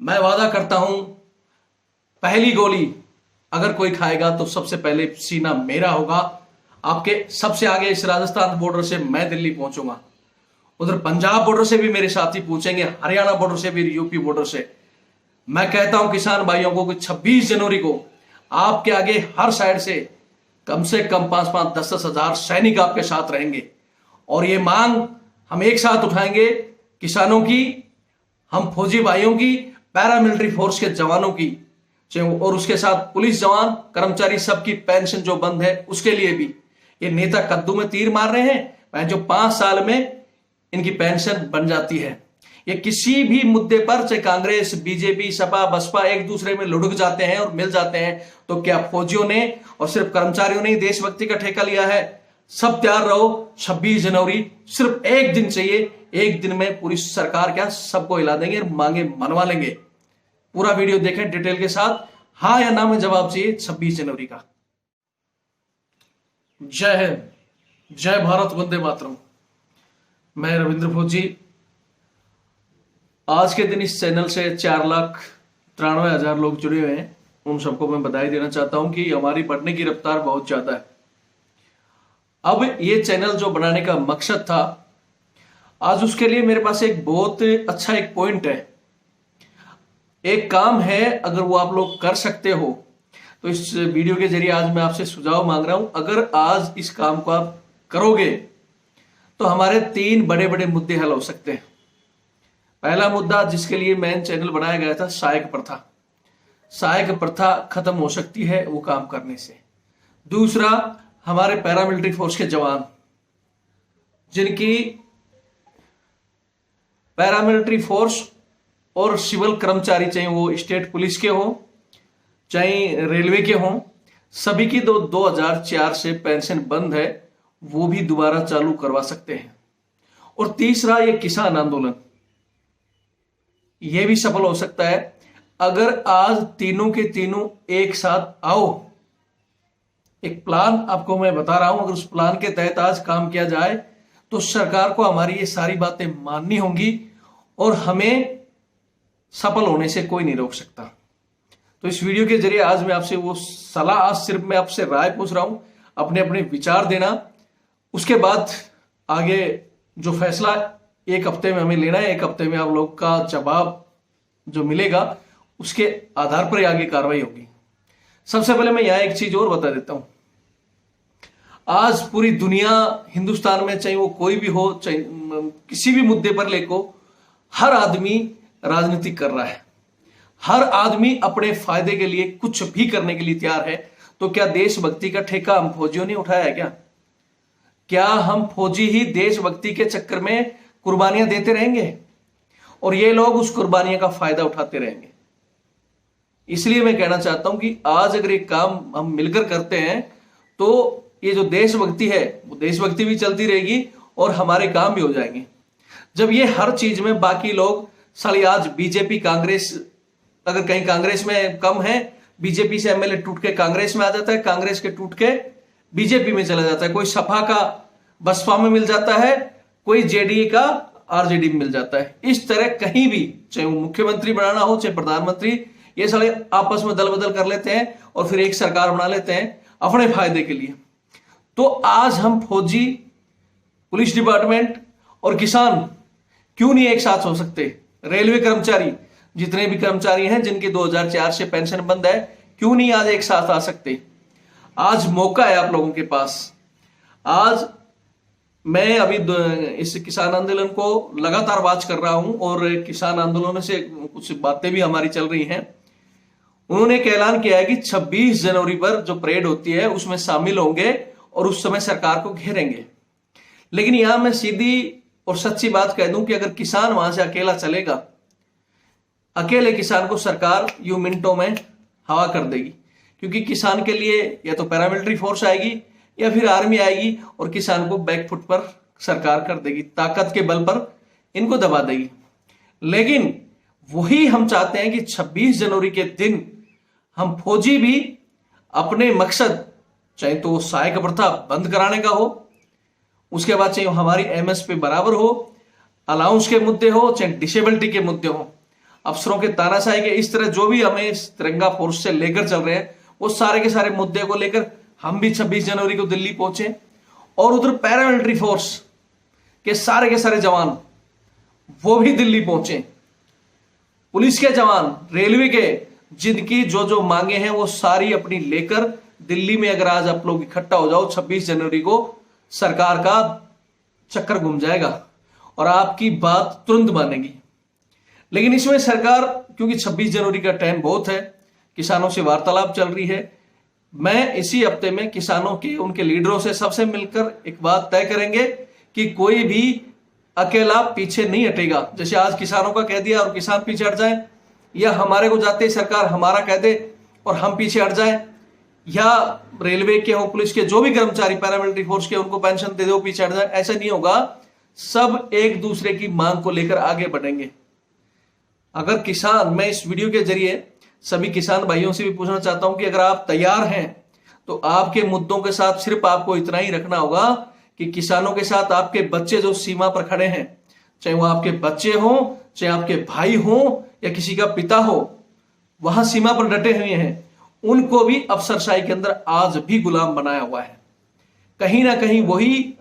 मैं वादा करता हूं, पहली गोली अगर कोई खाएगा तो सबसे पहले सीना मेरा होगा। आपके सबसे आगे इस राजस्थान बॉर्डर से मैं दिल्ली पहुंचूंगा, उधर पंजाब बॉर्डर से भी मेरे साथी पूछेंगे, हरियाणा बॉर्डर से भी, यूपी बॉर्डर से। मैं कहता हूं किसान भाइयों को कि 26 जनवरी को आपके आगे हर साइड से कम 5-5, 10-10 हजार सैनिक आपके साथ रहेंगे। और ये मांग हम एक साथ उठाएंगे, किसानों की, हम फौजी भाइयों की, पैरामिलिट्री फोर्स के जवानों की, और उसके साथ पुलिस जवान, कर्मचारी, सबकी पेंशन जो बंद है उसके लिए भी। ये नेता कद्दू में तीर मार रहे हैं जो 5 साल में इनकी पेंशन बन जाती है। ये किसी भी मुद्दे पर, चाहे कांग्रेस, बीजेपी, सपा, बसपा, एक दूसरे में लुढ़क जाते हैं और मिल जाते हैं। तो क्या फौजियों ने और सिर्फ कर्मचारियों ने ही देशभक्ति का ठेका लिया है? सब तैयार रहो, 26 जनवरी सिर्फ एक दिन चाहिए। एक दिन में पूरी सरकार क्या सबको हिला देंगे और मांगे मनवा लेंगे। पूरा वीडियो देखें डिटेल के साथ, हाँ या ना में जवाब चाहिए 26 जनवरी का। जय हिंद, जय भारत, वंदे मातरम। मैं रविंद्र फौजी। आज के दिन इस चैनल से 4,93,000 लोग जुड़े हुए हैं। उन सबको मैं बधाई देना चाहता हूं कि हमारी बढ़ने की रफ्तार बहुत ज्यादा है। अब ये चैनल जो बनाने का मकसद था, आज उसके लिए मेरे पास एक बहुत अच्छा एक पॉइंट है, एक काम है। अगर वो आप लोग कर सकते हो तो इस वीडियो के जरिए आज मैं आपसे सुझाव मांग रहा हूं। अगर आज इस काम को आप करोगे तो हमारे 3 बड़े बड़े मुद्दे हल हो सकते हैं। पहला मुद्दा जिसके लिए मेन चैनल बनाया गया था, सहायक प्रथा। सहायक प्रथा खत्म हो सकती है वो काम करने से। दूसरा, हमारे पैरामिलिट्री फोर्स के जवान, जिनकी पैरामिलिट्री फोर्स और सिविल कर्मचारी, चाहे वो स्टेट पुलिस के हो, चाहे रेलवे के हों, सभी की 2004 से पेंशन बंद है, वो भी दोबारा चालू करवा सकते हैं। और तीसरा, ये किसान आंदोलन, ये भी सफल हो सकता है अगर आज तीनों के तीनों एक साथ आओ। एक प्लान आपको मैं बता रहा हूं, अगर उस प्लान के तहत आज काम किया जाए तो सरकार को हमारी ये सारी बातें माननी होंगी और हमें सफल होने से कोई नहीं रोक सकता। तो इस वीडियो के जरिए आज मैं आपसे वो सलाह, आज सिर्फ मैं आपसे राय पूछ रहा हूं, अपने अपने विचार देना। उसके बाद आगे जो फैसला 1 हफ्ते में हमें लेना है, 1 हफ्ते में आप लोग का जवाब जो मिलेगा उसके आधार पर आगे कार्रवाई होगी। सबसे पहले मैं यहां एक चीज और बता देता हूं। आज पूरी दुनिया, हिंदुस्तान में चाहे वो कोई भी हो, चाहे किसी भी मुद्दे पर लेको, हर आदमी राजनीति कर रहा है। हर आदमी अपने फायदे के लिए कुछ भी करने के लिए तैयार है। तो क्या देशभक्ति का ठेका हम फौजियों ने उठाया है? क्या हम फौजी ही देशभक्ति के चक्कर में कुर्बानियां देते रहेंगे और ये लोग उस कुर्बानियां का फायदा उठाते रहेंगे? इसलिए मैं कहना चाहता हूं कि आज अगर एक काम हम मिलकर करते हैं तो ये जो देशभक्ति है वो देशभक्ति भी चलती रहेगी और हमारे काम भी हो जाएंगे। जब ये हर चीज में बाकी लोग, साली आज बीजेपी, कांग्रेस, अगर कहीं कांग्रेस में कम है, बीजेपी से एमएलए टूट के कांग्रेस में आ जाता है, कांग्रेस के टूट के बीजेपी में चला जाता है, कोई सपा का बसपा में मिल जाता है, कोई जेडीए का आरजेडी में मिल जाता है। इस तरह कहीं भी, चाहे वो मुख्यमंत्री बनाना हो, चाहे प्रधानमंत्री, ये साले आपस में दल बदल कर लेते हैं और फिर एक सरकार बना लेते हैं अपने फायदे के लिए। तो आज हम फौजी, पुलिस डिपार्टमेंट और किसान क्यों नहीं एक साथ हो सकते? रेलवे कर्मचारी, जितने भी कर्मचारी हैं जिनकी 2004 से पेंशन बंद है, क्यों नहीं आज एक साथ आ सकते? आज मौका है आप लोगों के पास। आज मैं अभी इस किसान आंदोलन को लगातार वॉच कर रहा हूं और किसान आंदोलन से कुछ बातें भी हमारी चल रही हैं। उन्होंने एक ऐलान किया है कि 26 जनवरी पर जो परेड होती है उसमें शामिल होंगे और उस समय सरकार को घेरेंगे। लेकिन यहां मैं सीधी और सच्ची बात कह दूं कि अगर किसान वहां से अकेला चलेगा, अकेले किसान को सरकार यूं मिनटों में हवा कर देगी, क्योंकि किसान के लिए या तो पैरामिलिट्री फोर्स आएगी या फिर आर्मी आएगी और किसान को बैकफुट पर सरकार कर देगी, ताकत के बल पर इनको दबा देगी। लेकिन वही हम चाहते हैं कि 26 जनवरी के दिन हम फौजी भी अपने मकसद, चाहे तो सहायक प्रथा बंद कराने का हो, उसके बाद चाहे हमारी एमएसपी बराबर हो, अलाउंस के मुद्दे हो, चाहे डिसेबिलिटी के मुद्दे हो, अफसरों के तानाशाही के, इस तरह जो भी हमें इस तिरंगा फोर्स से लेकर चल रहे हैं, वो सारे के सारे मुद्दे को लेकर हम भी 26 जनवरी को दिल्ली पहुंचे और उधर पैरामिलिट्री फोर्स के सारे जवान वो भी दिल्ली पहुंचे, पुलिस के जवान, रेलवे के, जिनकी जो जो मांगे हैं वो सारी अपनी लेकर दिल्ली में अगर आज आप लोग इकट्ठा हो जाओ 26 जनवरी को, सरकार का चक्कर घूम जाएगा और आपकी बात तुरंत मानेगी। लेकिन इसमें सरकार, क्योंकि 26 जनवरी का टाइम बहुत है, किसानों से वार्तालाप चल रही है, मैं इसी हफ्ते में किसानों के उनके लीडरों से सबसे मिलकर एक बात तय करेंगे कि कोई भी अकेला पीछे नहीं हटेगा। जैसे आज किसानों का कह दिया और किसान पीछे हट जाए, या हमारे को जाते ही सरकार हमारा कह दे और हम पीछे हट जाए, या रेलवे के हो, पुलिस के जो भी कर्मचारी पैरामिलिट्री फोर्स के उनको पेंशन दे दो पीछे हट जाए, ऐसा नहीं होगा। सब एक दूसरे की मांग को लेकर आगे बढ़ेंगे। अगर किसान, मैं इस वीडियो के जरिए सभी किसान भाइयों से भी पूछना चाहता हूं कि अगर आप तैयार हैं तो आपके मुद्दों के साथ सिर्फ आपको इतना ही रखना होगा कि किसानों के साथ आपके बच्चे जो सीमा पर खड़े हैं, चाहे वो आपके बच्चे हों, चाहे आपके भाई हों या किसी का पिता हो, वहां सीमा पर डटे हुए हैं, उनको भी अफसरशाही के अंदर आज भी गुलाम बनाया हुआ है। कहीं ना कहीं वही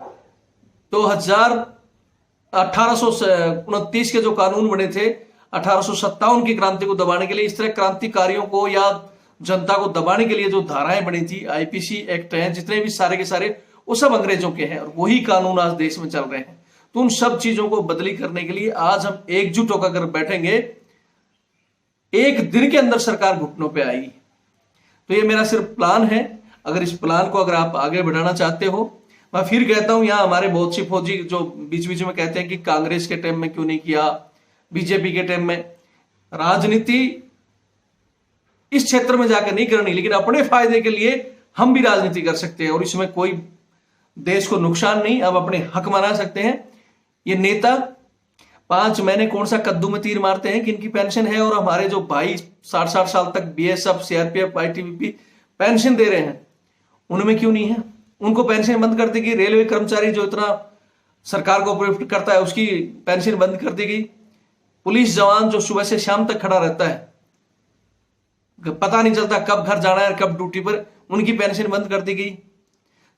1829 के जो कानून बने थे, 1857 की क्रांति को दबाने के लिए, इस तरह क्रांतिकारियों को या जनता को दबाने के लिए जो धाराएं बनी थी, आईपीसी एक्ट हैं, जितने भी सारे के सारे, वो सब अंग्रेजों के हैं और वही कानून आज देश में चल रहे हैं। तो उन सब चीजों को बदली करने के लिए आज हम एकजुट होकर बैठेंगे, एक दिन के अंदर सरकार घुटनों पे आएगी। तो ये मेरा सिर्फ प्लान है। अगर इस प्लान को अगर आप आगे बढ़ाना चाहते हो, मैं फिर कहता हूं, यहां हमारे बहुत सी फौजी जो बीच बीच में कहते हैं कि कांग्रेस के टाइम में क्यों नहीं किया, बीजेपी के टाइम में, राजनीति इस क्षेत्र में जाकर नहीं करनी, लेकिन अपने फायदे के लिए हम भी राजनीति कर सकते हैं और इसमें कोई देश को नुकसान नहीं, अब अपने हक मना सकते हैं। ये नेता 5 महीने कौन सा कद्दू में तीर मारते हैं कि इनकी पेंशन है, और हमारे जो भाई 60 साल तक बीएसएफ, सीआरपीएफ, आईटीबीपी पेंशन दे रहे हैं, उनमें क्यों नहीं है? उनको पेंशन बंद कर देगी। रेलवे कर्मचारी जो इतना सरकार को प्रोटेक्ट करता है, उसकी पेंशन बंद कर देगी। पुलिस जवान जो सुबह से शाम तक खड़ा रहता है, पता नहीं चलता कब घर जाना है कब ड्यूटी पर, उनकी पेंशन बंद कर दी गई।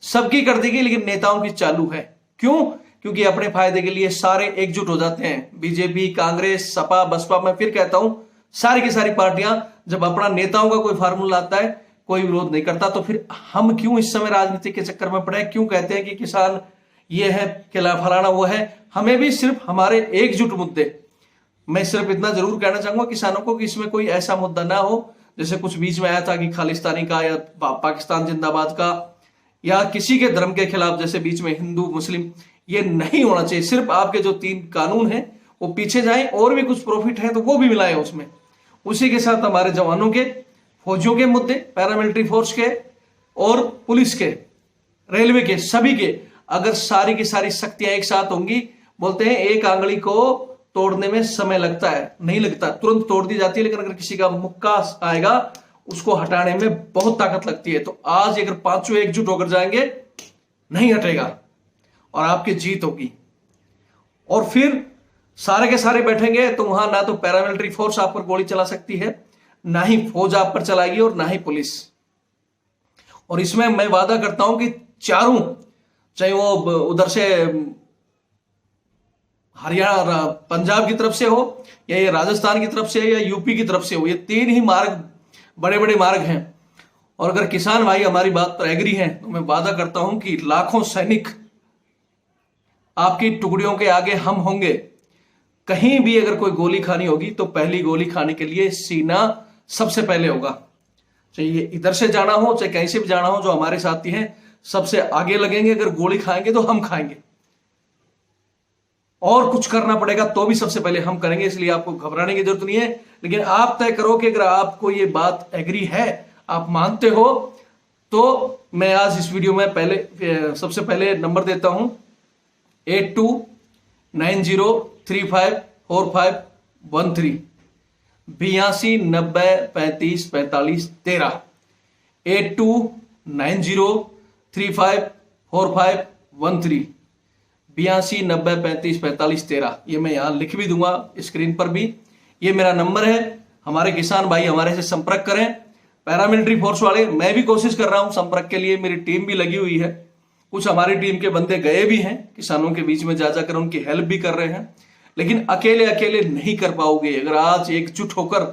सबकी कर दी गई, लेकिन नेताओं की चालू है। क्यों? क्योंकि अपने फायदे के लिए सारे एकजुट हो जाते हैं। बीजेपी, कांग्रेस, सपा, बसपा, मैं फिर कहता हूं, सारी की सारी पार्टियां जब अपना नेताओं का कोई फार्मूला आता है, कोई विरोध नहीं करता। तो फिर हम क्यों इस समय राजनीति के चक्कर में पड़े? क्यों कहते हैं कि किसान ये है, फलाना वो है? हमें भी सिर्फ हमारे एकजुट मुद्दे, मैं सिर्फ इतना जरूर कहना चाहूंगा किसानों को कि इसमें कोई ऐसा मुद्दा ना हो जैसे कुछ बीच में आया था कि खालिस्तानी का या पाकिस्तान जिंदाबाद का या किसी के धर्म के खिलाफ, जैसे बीच में हिंदू मुस्लिम, ये नहीं होना चाहिए। सिर्फ आपके जो 3 कानून हैं वो पीछे जाएं, और भी कुछ प्रॉफिट है तो वो भी मिलाएं उसमें। उसी के साथ हमारे जवानों के, फौजियों के मुद्दे, पैरामिलिट्री फोर्स के और पुलिस के, रेलवे के, सभी के, अगर सारी की सारी शक्तियां एक साथ होंगी, बोलते हैं एक आंगली को तोड़ने में समय लगता है, नहीं लगता, तुरंत तोड़ दी जाती है, लेकिन अगर किसी का मुक्का आएगा उसको हटाने में बहुत ताकत लगती है। तो आज अगर 5 एकजुट होकर जाएंगे, नहीं हटेगा और आपकी जीत होगी। और फिर सारे के सारे बैठेंगे तो वहां ना तो पैरामिलिट्री फोर्स आप पर गोली चला सकती है, ना ही फौज आप पर चलाएगी, और ना ही पुलिस। और इसमें मैं वादा करता हूं कि चारों, चाहे वो उधर से हरियाणा, पंजाब की तरफ से हो, या ये राजस्थान की तरफ से, या यूपी की तरफ से हो, ये 3 ही मार्ग बड़े बड़े मार्ग हैं। और अगर किसान भाई हमारी बात पर एग्री हैं तो मैं वादा करता हूं कि लाखों सैनिक आपकी टुकड़ियों के आगे हम होंगे। कहीं भी अगर कोई गोली खानी होगी तो पहली गोली खाने के लिए सीना सबसे पहले होगा। चाहे इधर से जाना हो, चाहे कहीं से भी जाना हो, जो हमारे साथी हैं सबसे आगे लगेंगे। अगर गोली खाएंगे तो हम खाएंगे, और कुछ करना पड़ेगा तो भी सबसे पहले हम करेंगे। इसलिए आपको घबराने की जरूरत नहीं है, लेकिन आप तय करो कि अगर आपको ये बात एग्री है, आप मानते हो, तो मैं आज इस वीडियो में सबसे पहले नंबर देता हूं 8290354513 8290354513 8290354513 8290354513। ये मैं यहां लिख भी दूंगा स्क्रीन पर भी, ये मेरा नंबर है, हमारे किसान भाई हमारे से संपर्क करें। पैरामिलिट्री फोर्स वाले, मैं भी कोशिश कर रहा हूं संपर्क के लिए, मेरी टीम भी लगी हुई है, कुछ हमारी टीम के बंदे गए भी हैं किसानों के बीच में, जा जाकर उनकी हेल्प भी कर रहे हैं, लेकिन अकेले अकेले नहीं कर पाओगे। अगर आज एकजुट होकर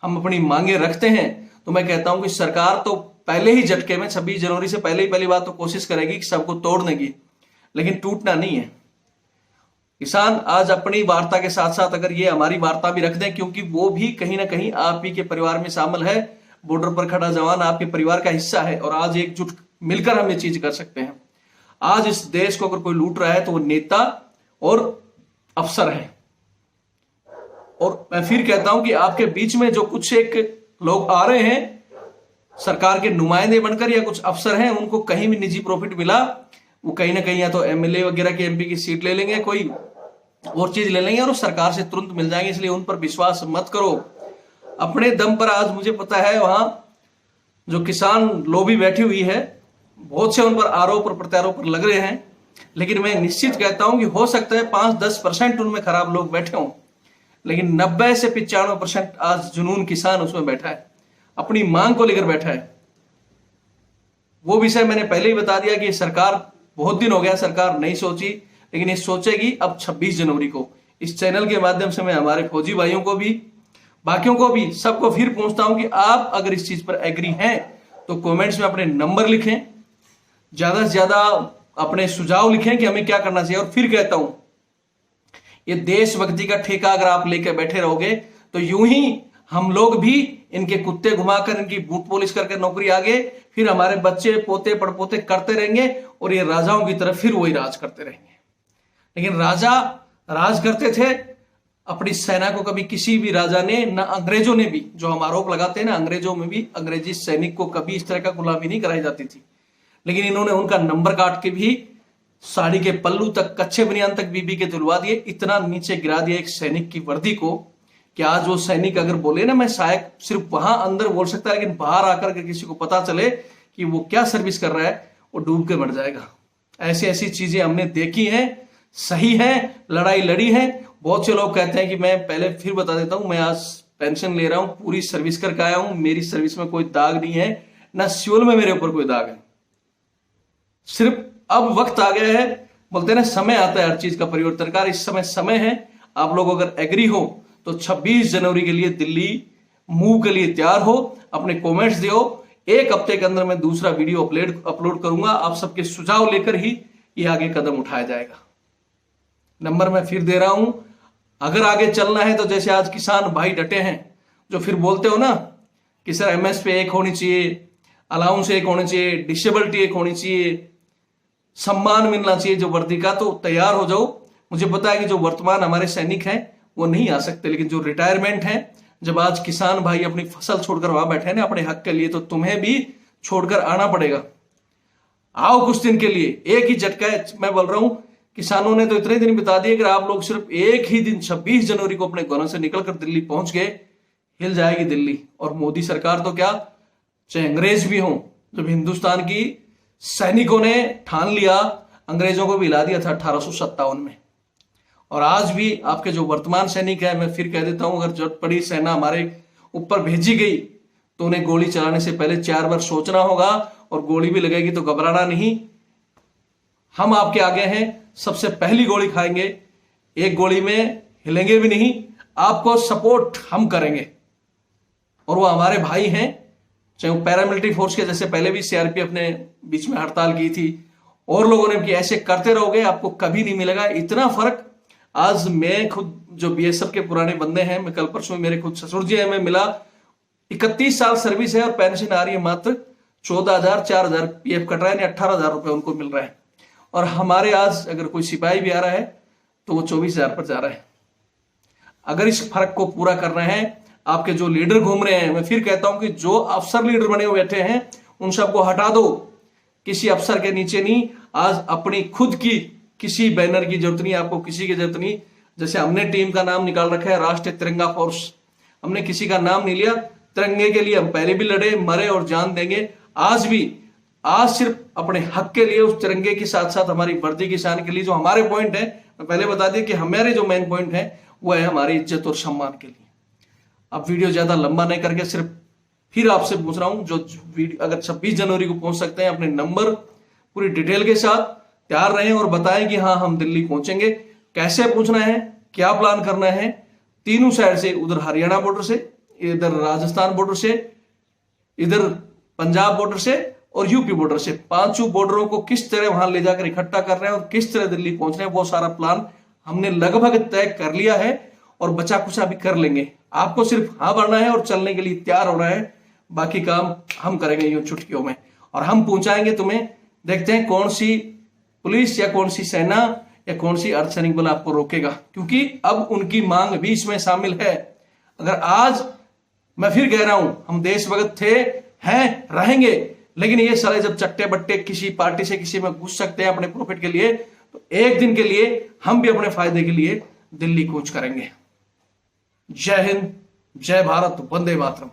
हम अपनी मांगे रखते हैं तो मैं कहता हूं कि सरकार तो पहले ही झटके में 26 जनवरी से पहले ही पहली बात तो कोशिश करेगी कि सबको तोड़ने की, लेकिन टूटना नहीं है। किसान आज अपनी वार्ता के साथ साथ अगर ये हमारी वार्ता भी रख दें, क्योंकि वो भी कहीं ना कहीं आप ही के परिवार में शामिल है, बॉर्डर पर खड़ा जवान आपके परिवार का हिस्सा है, और आज एकजुट मिलकर हम ये चीज कर सकते हैं। आज इस देश को अगर कोई लूट रहा है तो वो नेता और अफसर है। और मैं फिर कहता हूं कि आपके बीच में जो कुछ एक लोग आ रहे हैं सरकार के नुमाइंदे बनकर या कुछ अफसर हैं, उनको कहीं भी निजी प्रॉफिट मिला, वो कहीं ना कहीं या तो एमएलए वगैरह के एमपी की सीट ले लेंगे, कोई और चीज ले लेंगे और सरकार से तुरंत मिल जाएंगे। इसलिए उन पर विश्वास मत करो। अपने दम पर आज मुझे पता है वहां जो किसान लॉबी बैठी हुई है, बहुत से उन पर आरोप और प्रत्यारोप लग रहे हैं, लेकिन मैं निश्चित कहता हूं कि हो सकता है 5-10% उनमें खराब लोग बैठे हों, लेकिन 90 से 95% आज जुनून किसान उसमें बैठा है, अपनी मांग को लेकर बैठा है। वो विषय मैंने पहले ही बता दिया कि सरकार, बहुत दिन हो गया सरकार नहीं सोची, लेकिन ये सोचेगी अब 26 जनवरी को। इस चैनल के माध्यम से मैं हमारे फौजी भाइयों को भी, बाकियों को भी, सबको फिर पूछता हूं कि आप अगर इस चीज पर एग्री हैं तो कमेंट्स में अपने नंबर लिखें, ज्यादा से ज्यादा अपने सुझाव लिखें कि हमें क्या करना चाहिए। और फिर कहता हूं, ये देशभक्ति का ठेका अगर आप लेकर बैठे रहोगे तो यूं ही हम लोग भी इनके कुत्ते घुमाकर, इनकी बूट पॉलिश करके नौकरी आगे, फिर हमारे बच्चे पोते पड़पोते करते रहेंगे और ये राजाओं की तरफ फिर वही राज करते रहेंगे। लेकिन राजा राज करते थे, अपनी सेना को कभी किसी भी राजा ने, ना अंग्रेजों ने भी, जो हम आरोप लगाते हैं ना, अंग्रेजों में भी अंग्रेजी सैनिक को कभी इस तरह का गुलामी नहीं कराई जाती थी, लेकिन इन्होंने उनका नंबर काट के भी साड़ी के पल्लू तक, कच्चे बनियान तक बीबी के दिलवा दिए, इतना नीचे गिरा दिया एक सैनिक की वर्दी को कि आज वो सैनिक अगर बोले ना, मैं शायद सिर्फ वहां अंदर बोल सकता है, लेकिन बाहर आकर के किसी को पता चले कि वो क्या सर्विस कर रहा है, वो डूब के मर जाएगा। ऐसी ऐसी चीजें हमने देखी हैं, सही है, लड़ाई लड़ी है। बहुत से लोग कहते हैं कि मैं, पहले फिर बता देता हूं, मैं आज पेंशन ले रहा हूं, पूरी सर्विस करके आया हूं, मेरी सर्विस में कोई दाग नहीं है, ना सिविल में मेरे ऊपर कोई दाग है, सिर्फ अब वक्त आ गया है, बोलते हैं ना समय आता है हर चीज का परिवर्तन का, इस समय समय है। आप लोग अगर एग्री हो तो 26 जनवरी के लिए दिल्ली मूव के लिए तैयार हो, अपने कमेंट्स दियो, एक हफ्ते के अंदर मैं दूसरा वीडियो अपलोड करूंगा, आप सबके सुझाव लेकर ही ये आगे कदम उठाया जाएगा। नंबर मैं फिर दे रहा हूं, अगर आगे चलना है तो जैसे आज किसान भाई डटे हैं, जो फिर बोलते हो ना कि सर एमएसपी एक होनी चाहिए, अलाउंस एक होनी चाहिए, डिसेबिलिटी एक होनी चाहिए, सम्मान मिलना चाहिए जो वर्दी का, तो तैयार हो जाओ। मुझे पता है कि जो वर्तमान हमारे सैनिक हैं वो नहीं आ सकते, लेकिन जो रिटायरमेंट है, जब आज किसान भाई अपनी फसल छोड़कर वहां बैठे हैं ना अपने हक के लिए, तो तुम्हें भी छोड़कर आना पड़ेगा। आओ कुछ दिन के लिए, एक ही झटका है। मैं बोल रहा हूं, किसानों ने तो इतने दिन बता दिए कि आप लोग सिर्फ एक ही दिन 26 जनवरी को अपने घरों से निकलकर दिल्ली पहुंच गए, हिल जाएगी दिल्ली। और मोदी सरकार तो क्या, चाहे अंग्रेज भी हों, जब हिंदुस्तान की सैनिकों ने ठान लिया, अंग्रेजों को भी हिला दिया था 1857 में। और आज भी आपके जो वर्तमान सैनिक है, मैं फिर कह देता हूं, अगर जरूरत पड़ी सेना हमारे ऊपर भेजी गई तो उन्हें गोली चलाने से पहले 4 बार सोचना होगा, और गोली भी लगेगी तो घबराना नहीं। हम आपके आगे हैं, सबसे पहली गोली खाएंगे, एक गोली में हिलेंगे भी नहीं, आपको सपोर्ट हम करेंगे। और वो हमारे भाई हैं, चाहे वो पैरामिलिट्री फोर्स के, जैसे पहले भी सीआरपीएफ ने बीच में हड़ताल की थी, और लोगों ने कि ऐसे करते रहोगे आपको कभी नहीं मिलेगा इतना फर्क। आज मैं खुद, जो बीएसएफ के पुराने बंदे हैं, मैं कल परसों मेरे खुद ससुर जी है, मैं मिला, 31 साल सर्विस है और पेंशन आ रही है मात्र 14,000, 4,000 पीएफ कट रहा है, 18,000 रुपए उनको मिल रहा है। और हमारे आज अगर कोई सिपाही भी आ रहा है तो वो 24,000 पर जा रहा है। अगर इस फर्क को पूरा करना है, आपके जो लीडर घूम रहे हैं, मैं फिर कहता हूं कि जो अफसर लीडर बने हुए बैठे हैं उन सबको हटा दो, किसी अफसर के नीचे नहीं। आज अपनी खुद की किसी बैनर की जरूरत नहीं, आपको किसी की जरूरत नहीं। जैसे हमने टीम का नाम निकाल रखा है राष्ट्रीय तिरंगा फोर्स, हमने किसी का नाम नहीं लिया। तिरंगे के लिए हम पहले भी लड़े, मरे और जान देंगे, आज भी। आज सिर्फ अपने हक के लिए, उस तिरंगे के साथ साथ हमारी वर्दी किसान के लिए, जो हमारे पॉइंट है, मैं पहले बता दिया कि हमारे जो मेन पॉइंट है वो है हमारी इज्जत और सम्मान के लिए। अब वीडियो ज्यादा लंबा नहीं करके सिर्फ फिर आपसे पूछ रहा हूं, जो वीडियो अगर 26 जनवरी को पहुंच सकते हैं अपने नंबर पूरी डिटेल के साथ तैयार रहें और बताएं कि हाँ हम दिल्ली पहुंचेंगे। कैसे पहुंचना है, क्या प्लान करना है, तीनों साइड से, उधर हरियाणा बॉर्डर से, इधर राजस्थान बॉर्डर से, इधर पंजाब बॉर्डर से और यूपी बॉर्डर से, पांचों बॉर्डरों को किस तरह वहां ले जाकर इकट्ठा कर रहे हैं और किस तरह दिल्ली पहुंच रहे हैं, वो सारा प्लान हमने लगभग तय कर लिया है और बचा कुचा भी कर लेंगे। आपको सिर्फ हाँ भरना है और चलने के लिए तैयार होना है, बाकी काम हम करेंगे यूं चुटकियों में। और हम पहुंचाएंगे तुम्हें, देखते हैं कौन सी पुलिस या कौन सी सेना या कौन सी अर्धसैनिक बल आपको रोकेगा, क्योंकि अब उनकी मांग भी इसमें शामिल है। अगर आज मैं फिर कह रहा हूं हम देशभक्त थे, हैं, रहेंगे, लेकिन ये साले जब चट्टे बट्टे किसी पार्टी से किसी में घुस सकते हैं अपने प्रॉफिट के लिए, तो एक दिन के लिए हम भी अपने फायदे के लिए दिल्ली कूच करेंगे। जय हिंद, जय भारत, वंदे मातरम।